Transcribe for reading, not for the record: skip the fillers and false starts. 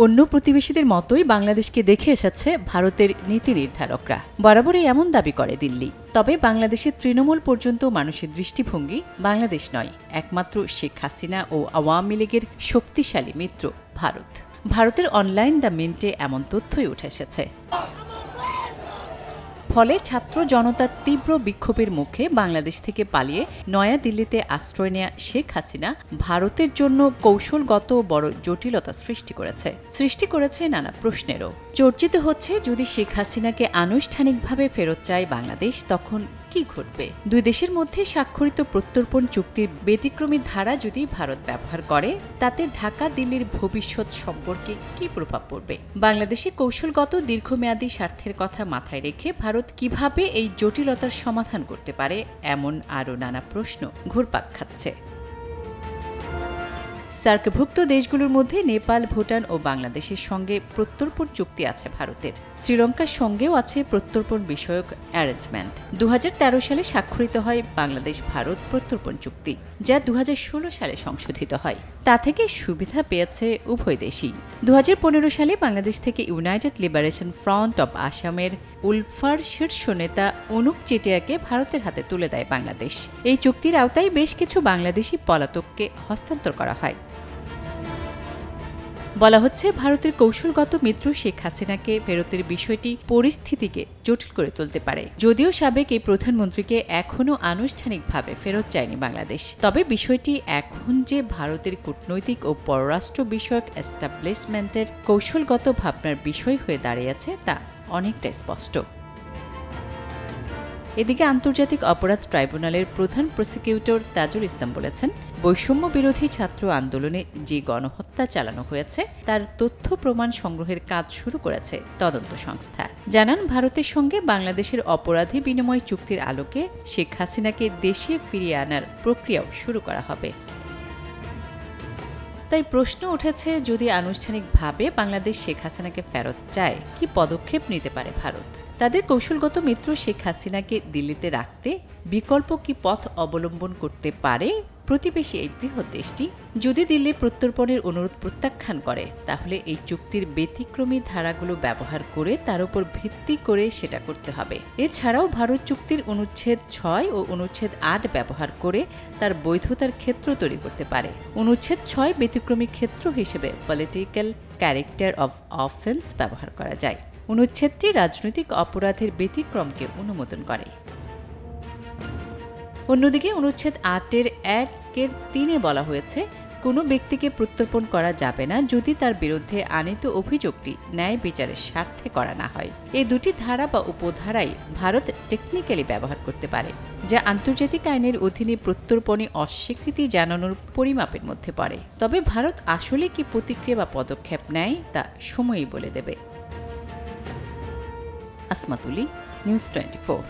অন্য প্রতিবেশীদের মতোই বাংলাদেশকে দেখে এসেছে ভারতের নীতি নির্ধারকরা। বরাবরই এমন দাবি করে দিল্লি। তবে বাংলাদেশের তৃণমূল পর্যন্ত মানুষের দৃষ্টিভঙ্গি বাংলাদেশ নয়, একমাত্র শেখ হাসিনা ও আওয়ামী লীগের শক্তিশালী মিত্র ভারত। ভারতের অনলাইন দ্য মিন্টে এমন তথ্যই উঠে এসেছে। ফলে ছাত্র জনতার তীব্র বিক্ষোভের মুখে বাংলাদেশ থেকে পালিয়ে নয়াদিল্লিতে আশ্রয় নেয়া শেখ হাসিনা ভারতের জন্য কৌশলগত বড় জটিলতা সৃষ্টি করেছে নানা প্রশ্নেরও। চর্চিত হচ্ছে, যদি শেখ হাসিনাকে আনুষ্ঠানিকভাবে ফেরত চায় বাংলাদেশ, তখন কি ঘটবে? দুই দেশের মধ্যে স্বাক্ষরিত প্রত্যর্পণ চুক্তির ব্যতিক্রমী ধারা যদি ভারত ব্যবহার করে, তাতে ঢাকা দিল্লির ভবিষ্যৎ সম্পর্কে কি প্রভাব পড়বে? বাংলাদেশে কৌশলগত দীর্ঘমেয়াদী স্বার্থের কথা মাথায় রেখে ভারত কিভাবে এই জটিলতার সমাধান করতে পারে, এমন আরও নানা প্রশ্ন ঘুরপাক খাচ্ছে। সার্কভুক্ত দেশগুলোর মধ্যে নেপাল, ভুটান ও বাংলাদেশের সঙ্গে প্রত্যর্পণ চুক্তি আছে ভারতের। শ্রীলঙ্কার সঙ্গেও আছে প্রত্যর্পণ বিষয়ক অ্যারেঞ্জমেন্ট। 2013 সালে স্বাক্ষরিত হয় বাংলাদেশ ভারত প্রত্যর্পণ চুক্তি, যা 2016 সালে সংশোধিত হয়। তা থেকে সুবিধা পেয়েছে উভয় দেশই। 2015 সালে বাংলাদেশ থেকে ইউনাইটেড লিবারেশন ফ্রন্ট অব আসামের উলফার শীর্ষ নেতা অনুপ চেটিয়াকে ভারতের হাতে তুলে দেয় বাংলাদেশ। এই চুক্তির আওতায় বেশ কিছু বাংলাদেশি পলাতককে হস্তান্তর করা হয়। বলা হচ্ছে, ভারতের কৌশলগত মিত্র শেখ হাসিনাকে ফেরতের বিষয়টি পরিস্থিতিকে জটিল করে তুলতে পারে। যদিও সাবেক এই প্রধানমন্ত্রীকে এখনও আনুষ্ঠানিকভাবে ফেরত চায়নি বাংলাদেশ, তবে বিষয়টি এখন যে ভারতের কূটনৈতিক ও পররাষ্ট্র বিষয়ক এস্টাবলিশমেন্টের কৌশলগত ভাবনার বিষয় হয়ে দাঁড়িয়েছে তা অনেকটা স্পষ্ট। এদিকে আন্তর্জাতিক অপরাধ ট্রাইব্যুনালের প্রধান প্রসিকিউটর তাজুল ইসলাম বলেছেন, বৈষম্য বিরোধী ছাত্র আন্দোলনে যে গণহত্যা চালানো হয়েছে তার তথ্য প্রমাণ সংগ্রহের কাজ শুরু করেছে তদন্ত সংস্থা। জানান, ভারতের সঙ্গে বাংলাদেশের অপরাধী বিনিময় চুক্তির আলোকে শেখ হাসিনাকে দেশে ফিরিয়ে আনার প্রক্রিয়াও শুরু করা হবে। তাই প্রশ্ন উঠেছে, যদি আনুষ্ঠানিকভাবে বাংলাদেশ শেখ হাসিনাকে ফেরত চায়, কি পদক্ষেপ নিতে পারে ভারত? তাদের কৌশলগত মিত্র শেখ হাসিনাকে দিল্লিতে রাখতে বিকল্প কি পথ অবলম্বন করতে পারে প্রতিবেশী এই বৃহৎ দেশটি? যদি দিল্লি প্রত্যর্পণের অনুরোধ প্রত্যাখ্যান করে, তাহলে এই চুক্তির ব্যতিক্রমী ধারাগুলো ব্যবহার করে তার উপর ভিত্তি করে সেটা করতে হবে। এছাড়াও ভারত চুক্তির অনুচ্ছেদ 6 ও অনুচ্ছেদ 8 ব্যবহার করে তার বৈধতার ক্ষেত্র তৈরি করতে পারে। অনুচ্ছেদ 6 ব্যতিক্রমী ক্ষেত্র হিসেবে পলিটিক্যাল ক্যারেক্টার অফ অফেন্স ব্যবহার করা যায়। অনুচ্ছেদটি রাজনৈতিক অপরাধের ব্যতিক্রমকে অনুমোদন করে। অন্যদিকে অনুচ্ছেদ 8-এর 1-3 বলা হয়েছে, কোনো ব্যক্তিকে প্রত্যর্পণ করা যাবে না যদি তার বিরুদ্ধে আনীত অভিযোগটি ন্যায় বিচারের স্বার্থে করা না হয়। এই দুটি ধারা বা উপধারাই ভারত টেকনিক্যালি ব্যবহার করতে পারে, যা আন্তর্জাতিক আইনের অধীনে প্রত্যর্পণে অস্বীকৃতি জানানোর পরিমাপের মধ্যে পড়ে। তবে ভারত আসলে কি প্রতিক্রিয়া বা পদক্ষেপ নেয় তা সময়ই বলে দেবে। আসমাতুলি, নিউজ 24।